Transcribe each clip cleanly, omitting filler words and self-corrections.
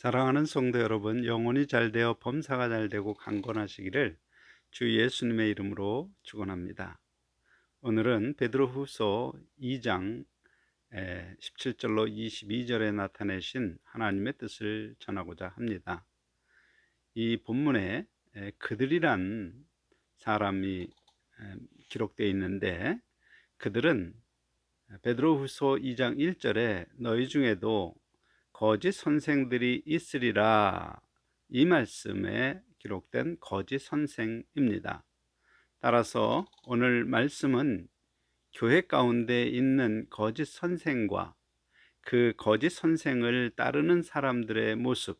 사랑하는 성도 여러분, 영혼이 잘 되어 범사가 잘 되고 강건하시기를 주 예수님의 이름으로 축원합니다. 오늘은 베드로후서 2장 17절로 22절에 나타내신 하나님의 뜻을 전하고자 합니다. 이 본문에 그들이란 사람이 기록되어 있는데, 그들은 베드로후서 2장 1절에 너희 중에도 거짓 선생들이 있으리라, 이 말씀에 기록된 거짓 선생입니다. 따라서 오늘 말씀은 교회 가운데 있는 거짓 선생과 그 거짓 선생을 따르는 사람들의 모습,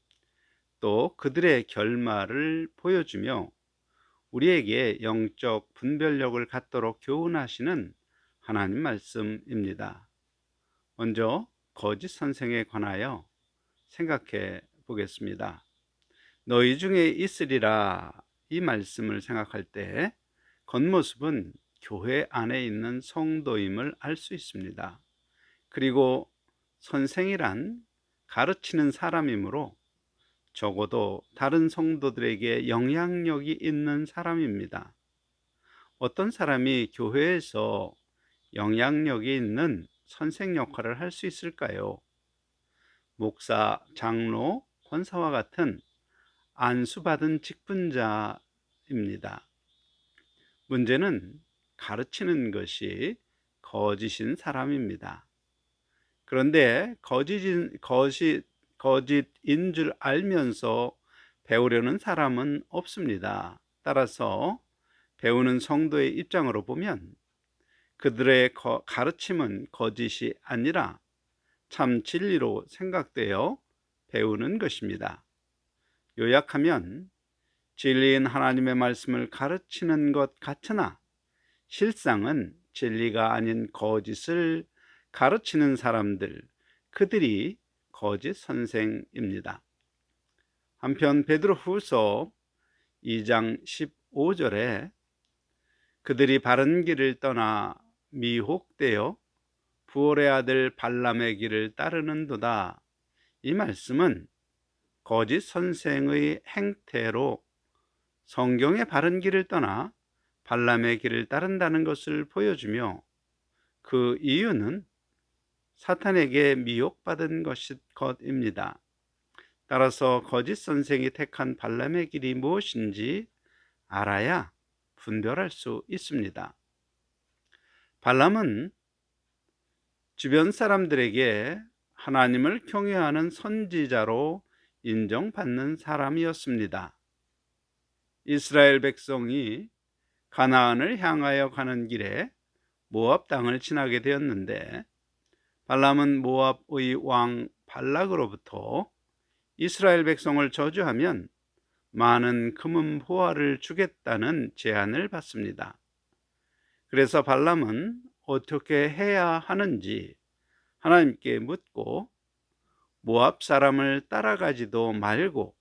또 그들의 결말을 보여주며 우리에게 영적 분별력을 갖도록 교훈하시는 하나님 말씀입니다. 먼저 거짓 선생에 관하여 생각해 보겠습니다. 너희 중에 있으리라, 이 말씀을 생각할 때 겉모습은 교회 안에 있는 성도임을 알 수 있습니다. 그리고 선생이란 가르치는 사람이므로 적어도 다른 성도들에게 영향력이 있는 사람입니다. 어떤 사람이 교회에서 영향력이 있는 선생 역할을 할 수 있을까요? 목사, 장로, 권사와 같은 안수받은 직분자입니다. 문제는 가르치는 것이 거짓인 사람입니다. 그런데 거짓인 줄 알면서 배우려는 사람은 없습니다. 따라서 배우는 성도의 입장으로 보면 그들의 가르침은 거짓이 아니라 참 진리로 생각되어 배우는 것입니다. 요약하면 진리인 하나님의 말씀을 가르치는 것 같으나 실상은 진리가 아닌 거짓을 가르치는 사람들, 그들이 거짓 선생입니다. 한편 베드로후서 2장 15절에 그들이 바른 길을 떠나 미혹되어 부올의 아들 발람의 길을 따르는도다, 이 말씀은 거짓 선생의 행태로 성경의 바른 길을 떠나 발람의 길을 따른다는 것을 보여주며, 그 이유는 사탄에게 미혹받은 것입니다. 따라서 거짓 선생이 택한 발람의 길이 무엇인지 알아야 분별할 수 있습니다. 발람은 주변 사람들에게 하나님을 경외하는 선지자로 인정받는 사람이었습니다. 이스라엘 백성이 가나안을 향하여 가는 길에 모압 땅을 지나게 되었는데, 발람은 모압의 왕 발락으로부터 이스라엘 백성을 저주하면 많은 금은 보화를 주겠다는 제안을 받습니다. 그래서 발람은 어떻게 해야 하는지 하나님께 묻고 모압 사람을 따라가지도 말고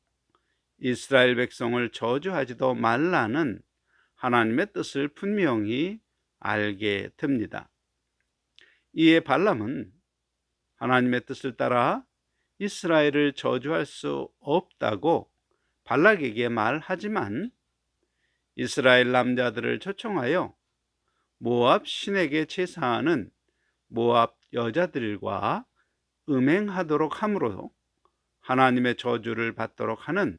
이스라엘 백성을 저주하지도 말라는 하나님의 뜻을 분명히 알게 됩니다. 이에 발람은 하나님의 뜻을 따라 이스라엘을 저주할 수 없다고 발락에게 말하지만, 이스라엘 남자들을 초청하여 모압 신에게 제사하는 모압 여자들과 음행하도록 함으로 하나님의 저주를 받도록 하는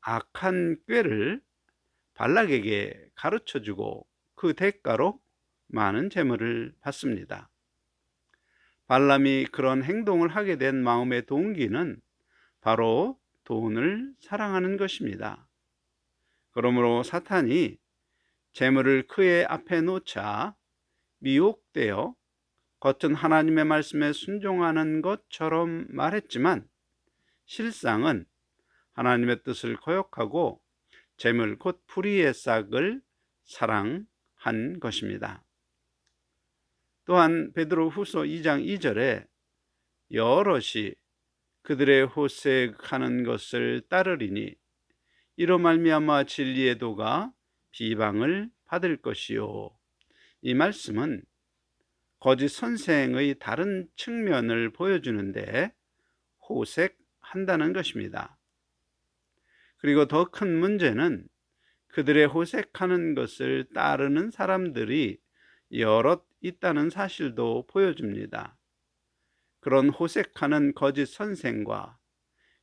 악한 꾀를 발락에게 가르쳐주고 그 대가로 많은 재물을 받습니다. 발람이 그런 행동을 하게 된 마음의 동기는 바로 돈을 사랑하는 것입니다. 그러므로 사탄이 재물을 그의 앞에 놓자 미혹되어 겉은 하나님의 말씀에 순종하는 것처럼 말했지만 실상은 하나님의 뜻을 거역하고 재물 곧 불의의 싹을 사랑한 것입니다. 또한 베드로후서 2장 2절에 여럿이 그들의 호색하는 것을 따르리니 이로 말미암아 진리의 도가 비방을 받을 것이요, 이 말씀은 거짓 선생의 다른 측면을 보여주는데 한다는 것입니다. 그리고 더 큰 문제는 그들의 호색하는 것을 따르는 사람들이 여럿 있다는 사실도 보여줍니다. 그런 호색하는 거짓 선생과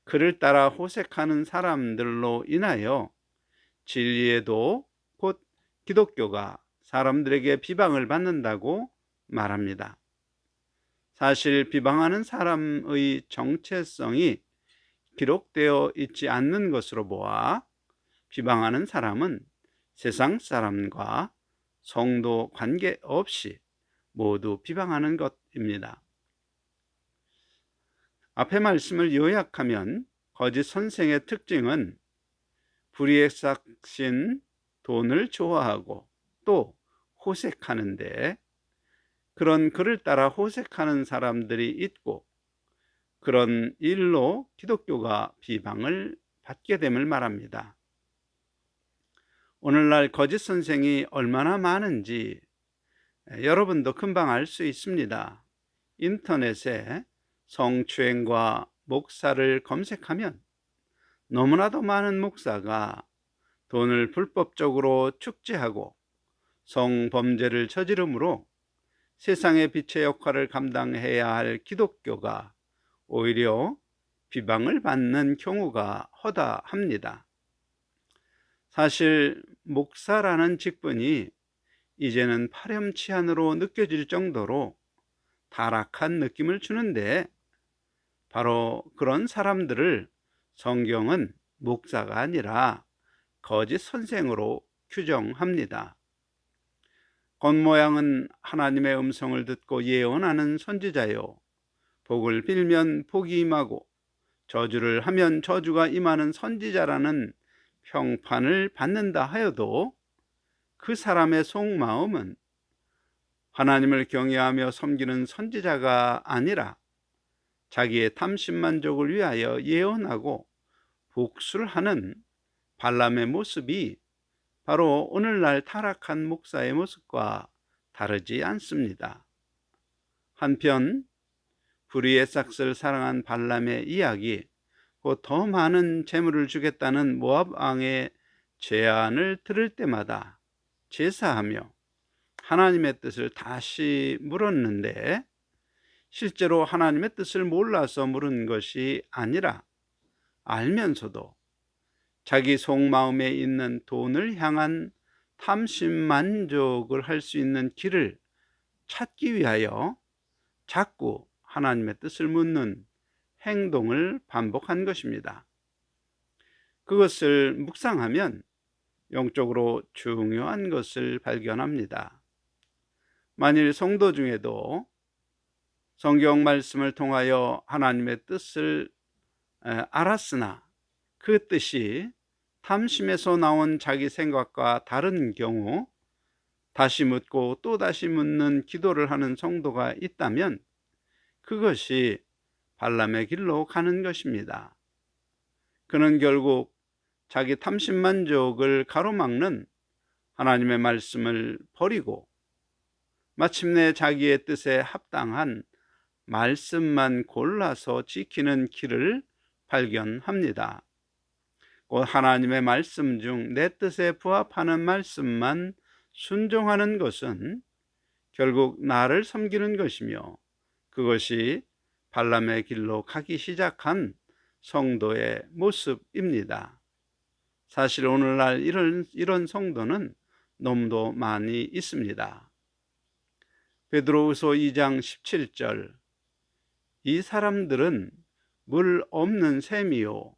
그를 따라 호색하는 사람들로 인하여 진리에도 곧 기독교가 사람들에게 비방을 받는다고 말합니다. 사실 비방하는 사람의 정체성이 기록되어 있지 않는 것으로 보아 비방하는 사람은 세상 사람과 성도 관계없이 모두 비방하는 것입니다. 앞의 말씀을 요약하면 거짓 선생의 특징은 불의에 싹신 돈을 좋아하고 또 호색하는데, 그런 그를 따라 호색하는 사람들이 있고 그런 일로 기독교가 비방을 받게 됨을 말합니다. 오늘날 거짓 선생이 얼마나 많은지 여러분도 금방 알 수 있습니다. 인터넷에 성추행과 목사를 검색하면 너무나도 많은 목사가 돈을 불법적으로 축제하고 성범죄를 저지르므로 세상의 빛의 역할을 감당해야 할 기독교가 오히려 비방을 받는 경우가 허다합니다. 사실 목사라는 직분이 이제는 파렴치한으로 느껴질 정도로 타락한 느낌을 주는데, 바로 그런 사람들을 성경은 목사가 아니라 거짓 선생으로 규정합니다. 겉모양은 하나님의 음성을 듣고 예언하는 선지자요, 복을 빌면 복이 임하고 저주를 하면 저주가 임하는 선지자라는 평판을 받는다 하여도 그 사람의 속마음은 하나님을 경외하며 섬기는 선지자가 아니라 자기의 탐심만족을 위하여 예언하고 복수를 하는 발람의 모습이 바로 오늘날 타락한 목사의 모습과 다르지 않습니다. 한편 불의의 싹스를 사랑한 발람의 이야기, 곧 더 많은 재물을 주겠다는 모압 왕의 제안을 들을 때마다 제사하며 하나님의 뜻을 다시 물었는데, 실제로 하나님의 뜻을 몰라서 물은 것이 아니라 알면서도 자기 속마음에 있는 돈을 향한 탐심만족을 할 수 있는 길을 찾기 위하여 자꾸 하나님의 뜻을 묻는 행동을 반복한 것입니다. 그것을 묵상하면 영적으로 중요한 것을 발견합니다. 만일 성도 중에도 성경 말씀을 통하여 하나님의 뜻을 알았으나 그 뜻이 탐심에서 나온 자기 생각과 다른 경우 다시 묻고 또 다시 묻는 기도를 하는 성도가 있다면 그것이 발람의 길로 가는 것입니다. 그는 결국 자기 탐심만족을 가로막는 하나님의 말씀을 버리고 마침내 자기의 뜻에 합당한 말씀만 골라서 지키는 길을 발견합니다. 곧 하나님의 말씀 중 내 뜻에 부합하는 말씀만 순종하는 것은 결국 나를 섬기는 것이며, 그것이 발람의 길로 가기 시작한 성도의 모습입니다. 사실 오늘날 이런 성도는 너무도 많이 있습니다. 베드로후서 2장 17절, 이 사람들은 물 없는 샘이요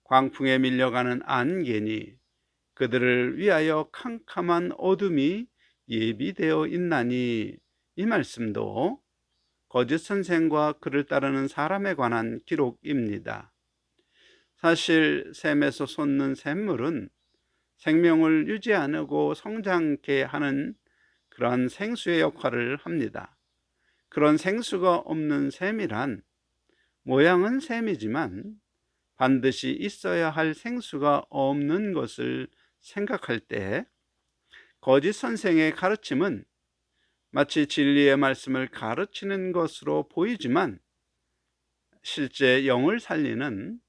광풍에 밀려가는 안개니 그들을 위하여 캄캄한 어둠이 예비되어 있나니, 이 말씀도 거짓 선생과 그를 따르는 사람에 관한 기록입니다. 사실 샘에서 솟는 샘물은 생명을 유지하고 성장케 하는 그러한 생수의 역할을 합니다. 그런 생수가 없는 샘이란 모양은 샘이지만 반드시 있어야 할 생수가 없는 것을 생각할 때, 거짓 선생의 가르침은 마치 진리의 말씀을 가르치는 것으로 보이지만 실제 영을 살리는,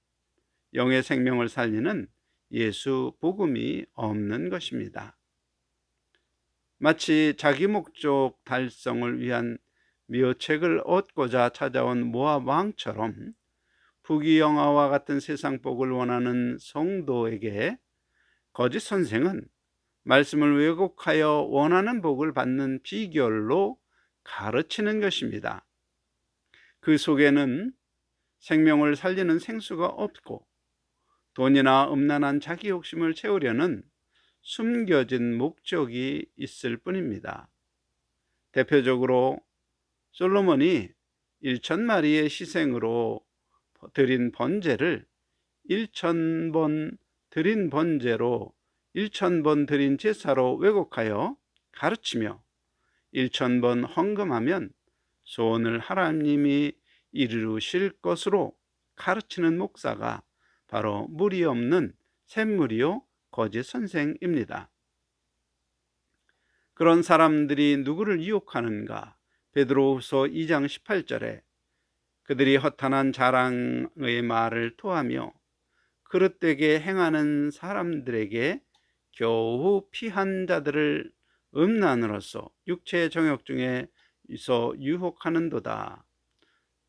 영의 생명을 살리는 예수 복음이 없는 것입니다. 마치 자기 목적 달성을 위한 묘책을 얻고자 찾아온 모압 왕처럼 부귀영화와 같은 세상 복을 원하는 성도에게 거짓 선생은 말씀을 왜곡하여 원하는 복을 받는 비결로 가르치는 것입니다. 그 속에는 생명을 살리는 생수가 없고 돈이나 음란한 자기 욕심을 채우려는 숨겨진 목적이 있을 뿐입니다. 대표적으로 솔로몬이 1,000마리의 희생으로 드린 번제를 1,000번 드린 번제로 1,000번 드린 제사로 왜곡하여 가르치며 1,000번 헌금하면 소원을 하나님이 이루실 것으로 가르치는 목사가 바로 무리 없는 샘무리요 거짓 선생입니다. 그런 사람들이 누구를 유혹하는가? 베드로후서 2장 18절에 그들이 허탄한 자랑의 말을 토하며 그릇되게 행하는 사람들에게 겨우 피한 자들을 음란으로서 육체의 정욕 중에서 유혹하는도다.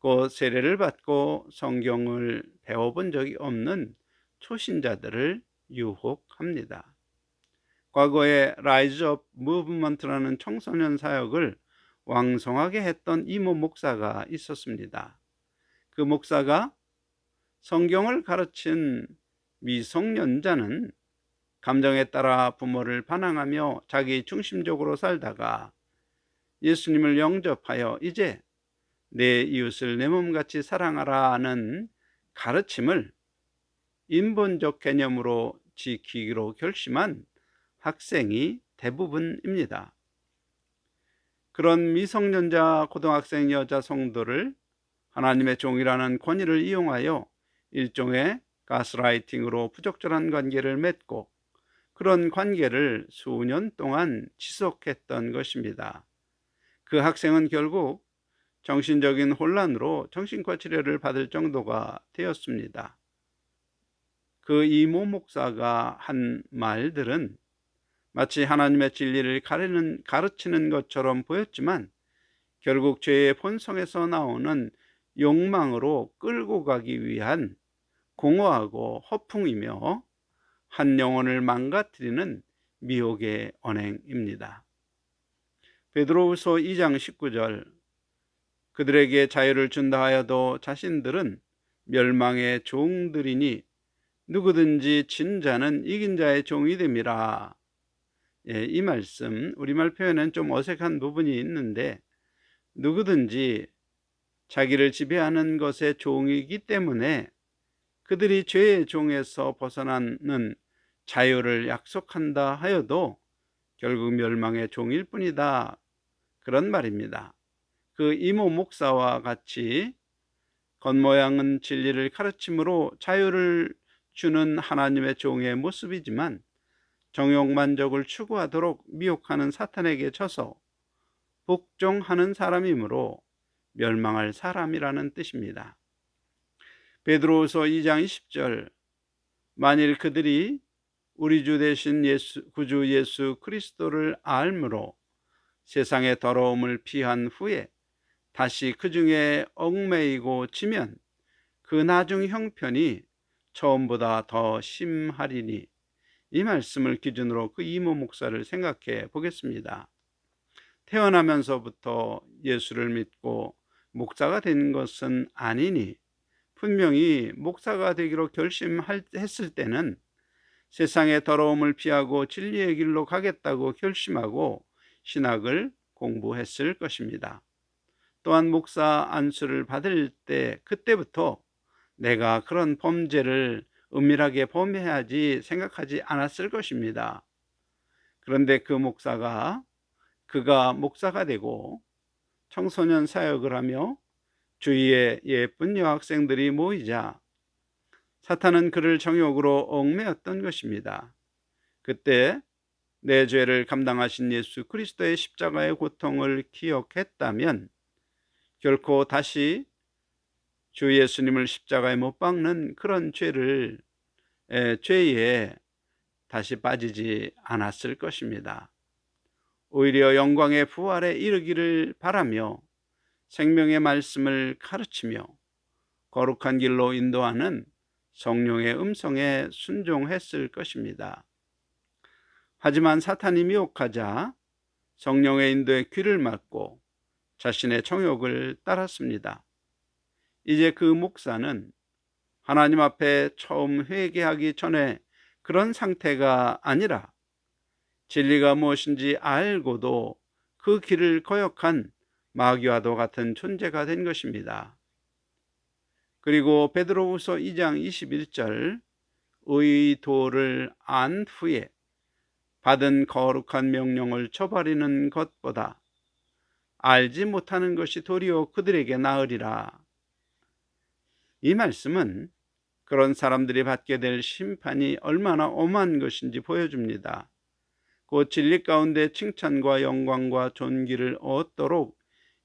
그 세례를 받고 성경을 배워본 적이 없는 초신자들을 유혹합니다. 과거에 라이즈 업 무브먼트라는 청소년 사역을 왕성하게 했던 이모 목사가 있었습니다. 그 목사가 성경을 가르친 미성년자는 감정에 따라 부모를 반항하며 자기 중심적으로 살다가 예수님을 영접하여 이제 내 이웃을 내 몸같이 사랑하라는 가르침을 인본적 개념으로 지키기로 결심한 학생이 대부분입니다. 그런 미성년자 고등학생 여자 성도를 하나님의 종이라는 권위를 이용하여 일종의 가스라이팅으로 부적절한 관계를 맺고 그런 관계를 수년 동안 지속했던 것입니다. 그 학생은 결국 정신적인 혼란으로 정신과 치료를 받을 정도가 되었습니다. 그 이모 목사가 한 말들은 마치 하나님의 진리를 가르치는 것처럼 보였지만 결국 죄의 본성에서 나오는 욕망으로 끌고 가기 위한 공허하고 허풍이며 한 영혼을 망가뜨리는 미혹의 언행입니다. 베드로후서 2장 19절 그들에게 자유를 준다 하여도 자신들은 멸망의 종들이니 누구든지 진 자는 이긴 자의 종이 됨이라. 이 말씀 우리말 표현은 좀 어색한 부분이 있는데 누구든지 자기를 지배하는 것의 종이기 때문에 그들이 죄의 종에서 벗어나는 자유를 약속한다 하여도 결국 멸망의 종일 뿐이다. 그런 말입니다. 그 이모 목사와 같이 겉모양은 진리를 가르침으로 자유를 주는 하나님의 종의 모습이지만 정욕 만족을 추구하도록 미혹하는 사탄에게 져서 복종하는 사람이므로 멸망할 사람이라는 뜻입니다. 베드로후서 2장 20절 만일 그들이 우리 주 되신 구주 예수 그리스도를 알므로 세상의 더러움을 피한 후에 다시 그 중에 얽매이고 지면 그 나중 형편이 처음보다 더 심하리니. 이 말씀을 기준으로 그 이모 목사를 생각해 보겠습니다. 태어나면서부터 예수를 믿고 목사가 된 것은 아니니 분명히 목사가 되기로 결심했을 때는 세상의 더러움을 피하고 진리의 길로 가겠다고 결심하고 신학을 공부했을 것입니다. 또한 목사 안수를 받을 때 그때부터 내가 그런 범죄를 은밀하게 범해야지 생각하지 않았을 것입니다. 그런데 그가 목사가 되고 청소년 사역을 하며 주위에 예쁜 여학생들이 모이자 사탄은 그를 정욕으로 얽매였던 것입니다. 그때 내 죄를 감당하신 예수 그리스도의 십자가의 고통을 기억했다면 결코 다시 주 예수님을 십자가에 못 박는 그런 죄에 다시 빠지지 않았을 것입니다. 오히려 영광의 부활에 이르기를 바라며 생명의 말씀을 가르치며 거룩한 길로 인도하는 성령의 음성에 순종했을 것입니다. 하지만 사탄이 미혹하자 성령의 인도에 귀를 막고 자신의 정욕을 따랐습니다. 이제 그 목사는 하나님 앞에 처음 회개하기 전에 그런 상태가 아니라 진리가 무엇인지 알고도 그 길을 거역한 마귀와도 같은 존재가 된 것입니다. 그리고 베드로후서 2장 21절 의도를 안 후에 받은 거룩한 명령을 저버리는 것보다 알지 못하는 것이 도리어 그들에게 나으리라. 이 말씀은 그런 사람들이 받게 될 심판이 얼마나 엄한 것인지 보여줍니다. 곧 진리 가운데 칭찬과 영광과 존귀를 얻도록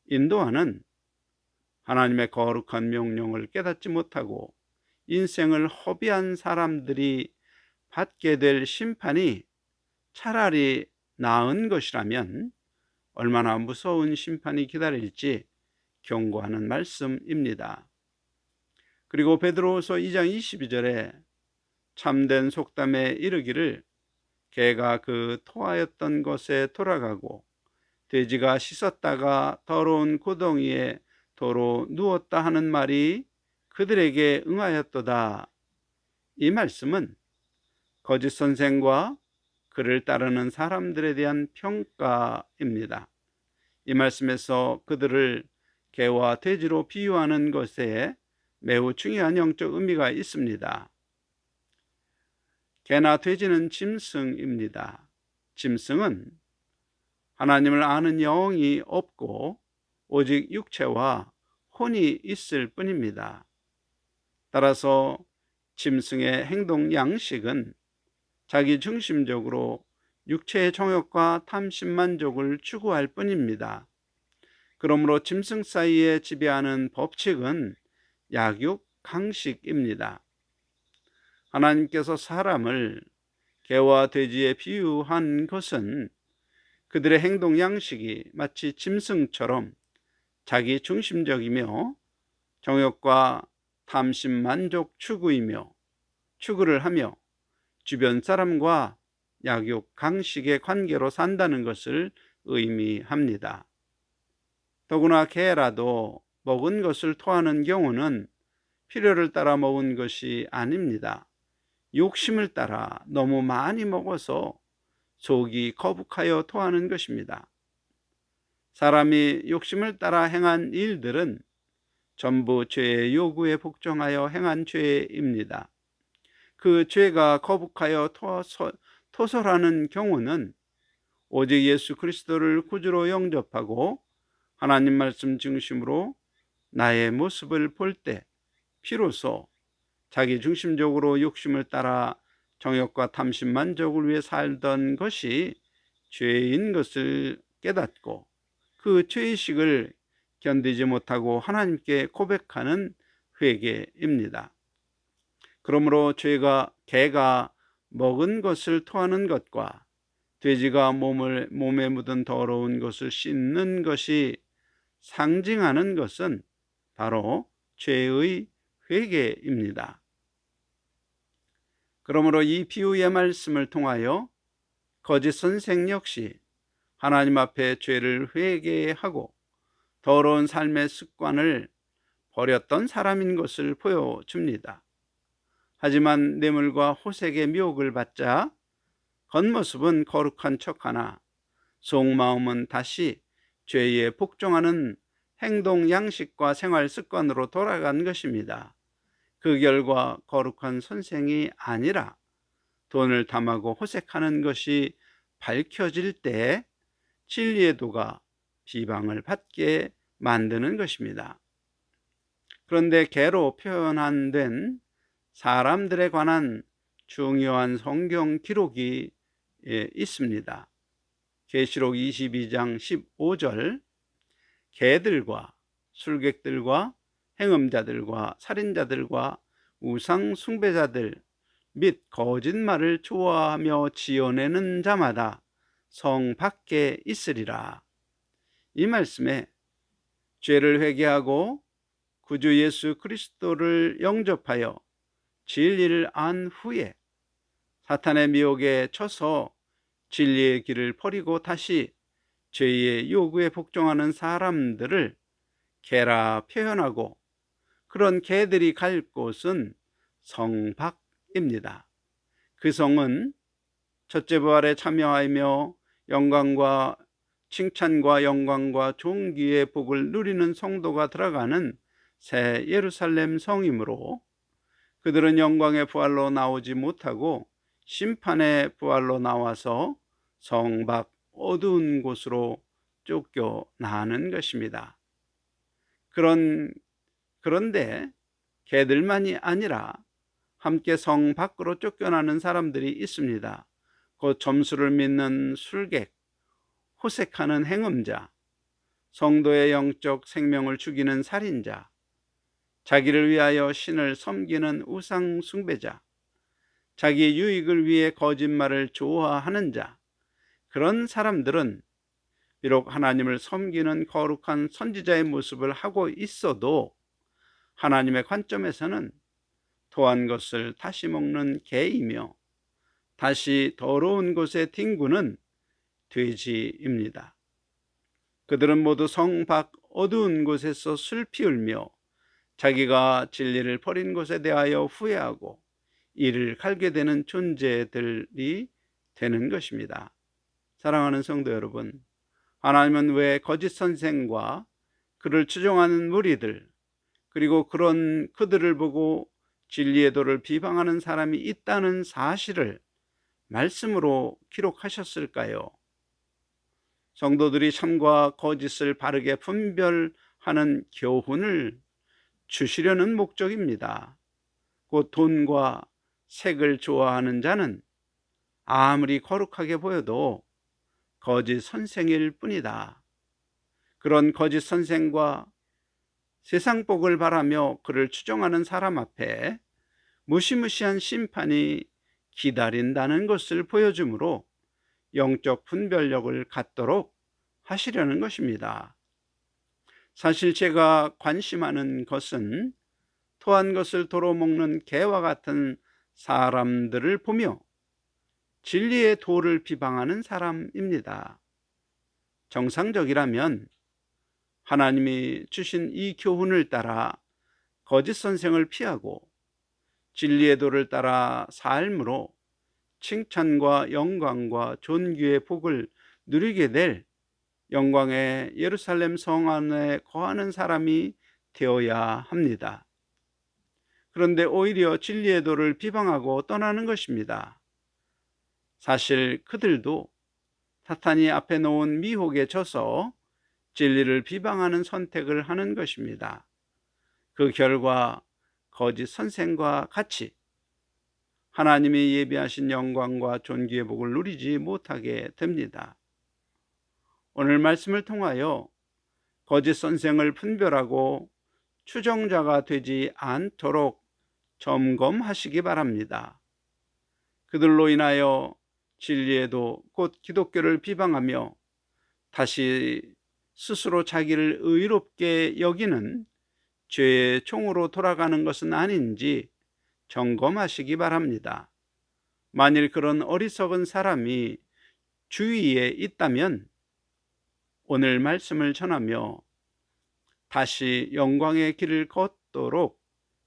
인도하는 하나님의 거룩한 명령을 깨닫지 못하고 인생을 허비한 사람들이 받게 될 심판이 차라리 나은 것이라면 얼마나 무서운 심판이 기다릴지 경고하는 말씀입니다. 그리고 베드로후서 2장 22절에 참된 속담에 이르기를 개가 그 토하였던 것에 돌아가고 돼지가 씻었다가 더러운 구덩이에 도로 누웠다 하는 말이 그들에게 응하였도다. 이 말씀은 거짓 선생과 그를 따르는 사람들에 대한 평가입니다. 이 말씀에서 그들을 개와 돼지로 비유하는 것에 매우 중요한 영적 의미가 있습니다. 개나 돼지는 짐승입니다. 짐승은 하나님을 아는 영이 없고 오직 육체와 혼이 있을 뿐입니다. 따라서 짐승의 행동 양식은 자기 중심적으로 육체의 정욕과 탐심만족을 추구할 뿐입니다. 그러므로 짐승 사이에 지배하는 법칙은 약육 강식입니다. 하나님께서 사람을 개와 돼지에 비유한 것은 그들의 행동 양식이 마치 짐승처럼 자기 중심적이며 정욕과 탐심 만족 추구를 하며 주변 사람과 약육 강식의 관계로 산다는 것을 의미합니다. 더구나 개라도 먹은 것을 토하는 경우는 필요를 따라 먹은 것이 아닙니다. 욕심을 따라 너무 많이 먹어서 속이 거북하여 토하는 것입니다. 사람이 욕심을 따라 행한 일들은 전부 죄의 요구에 복종하여 행한 죄입니다. 그 죄가 거북하여 토설하는 경우는 오직 예수 그리스도를 구주로 영접하고 하나님 말씀 중심으로 나의 모습을 볼 때 비로소 자기 중심적으로 욕심을 따라 정욕과 탐심 만족을 위해 살던 것이 죄인 것을 깨닫고 그 죄의식을 견디지 못하고 하나님께 고백하는 회개입니다. 그러므로 개가 먹은 것을 토하는 것과 돼지가 몸에 묻은 더러운 것을 씻는 것이 상징하는 것은 바로 죄의 회개입니다. 그러므로 이 비유의 말씀을 통하여 거짓 선생 역시 하나님 앞에 죄를 회개하고 더러운 삶의 습관을 버렸던 사람인 것을 보여줍니다. 하지만 뇌물과 호색의 미혹을 받자 겉모습은 거룩한 척하나 속마음은 다시 죄에 복종하는 행동 양식과 생활 습관으로 돌아간 것입니다. 그 결과 거룩한 선생이 아니라 돈을 탐하고 호색하는 것이 밝혀질 때 진리의 도가 비방을 받게 만드는 것입니다. 그런데 개로 표현된 사람들에 관한 중요한 성경 기록이 있습니다. 계시록 22장 15절 개들과 술객들과 행음자들과 살인자들과 우상 숭배자들 및 거짓말을 좋아하며 지어내는 자마다 성 밖에 있으리라. 이 말씀에 죄를 회개하고 구주 예수 그리스도를 영접하여 진리를 안 후에 사탄의 미혹에 쳐서 진리의 길을 버리고 다시 죄의 요구에 복종하는 사람들을 개라 표현하고, 그런 개들이 갈 곳은 성 밖입니다. 그 성은 첫째 부활에 참여하며 영광과 칭찬과 영광과 존귀의 복을 누리는 성도가 들어가는 새 예루살렘 성이므로, 그들은 영광의 부활로 나오지 못하고 심판의 부활로 나와서 성 밖 어두운 곳으로 쫓겨나는 것입니다. 그런데 개들만이 아니라 함께 성 밖으로 쫓겨나는 사람들이 있습니다. 곧 점수를 믿는 술객, 호색하는 행음자, 성도의 영적 생명을 죽이는 살인자, 자기를 위하여 신을 섬기는 우상 숭배자, 자기 유익을 위해 거짓말을 좋아하는 자, 그런 사람들은 비록 하나님을 섬기는 거룩한 선지자의 모습을 하고 있어도 하나님의 관점에서는 토한 것을 다시 먹는 개이며 다시 더러운 곳에 뒹구는 돼지입니다. 그들은 모두 성 밖 어두운 곳에서 슬피 울며 자기가 진리를 버린 것에 대하여 후회하고 이를 갈게 되는 존재들이 되는 것입니다. 사랑하는 성도 여러분, 하나님은 왜 거짓 선생과 그를 추종하는 무리들, 그리고 그런 그들을 보고 진리의 도를 비방하는 사람이 있다는 사실을 말씀으로 기록하셨을까요? 성도들이 참과 거짓을 바르게 분별하는 교훈을 주시려는 목적입니다. 곧 돈과 색을 좋아하는 자는 아무리 거룩하게 보여도 거짓 선생일 뿐이다. 그런 거짓 선생과 세상 복을 바라며 그를 추종하는 사람 앞에 무시무시한 심판이 기다린다는 것을 보여주므로 영적 분별력을 갖도록 하시려는 것입니다. 사실 제가 관심하는 것은 토한 것을 도로 먹는 개와 같은 사람들을 보며 진리의 도를 비방하는 사람입니다. 정상적이라면 하나님이 주신 이 교훈을 따라 거짓 선생을 피하고 진리의 도를 따라 삶으로 칭찬과 영광과 존귀의 복을 누리게 될 영광의 예루살렘 성 안에 거하는 사람이 되어야 합니다. 그런데 오히려 진리의 도를 비방하고 떠나는 것입니다. 사실 그들도 사탄이 앞에 놓은 미혹에 져서 진리를 비방하는 선택을 하는 것입니다. 그 결과 거짓 선생과 같이 하나님이 예비하신 영광과 존귀의 복을 누리지 못하게 됩니다. 오늘 말씀을 통하여 거짓 선생을 분별하고 추종자가 되지 않도록 점검하시기 바랍니다. 그들로 인하여 진리에도 곧 기독교를 비방하며 다시 스스로 자기를 의롭게 여기는 죄의 총으로 돌아가는 것은 아닌지 점검하시기 바랍니다. 만일 그런 어리석은 사람이 주위에 있다면 오늘 말씀을 전하며 다시 영광의 길을 걷도록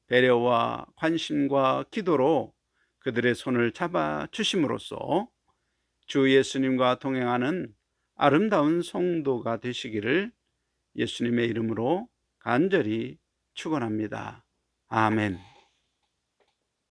배려와 관심과 기도로 그들의 손을 잡아 주심으로써 주 예수님과 동행하는 아름다운 성도가 되시기를 예수님의 이름으로 간절히 축원합니다. 아멘.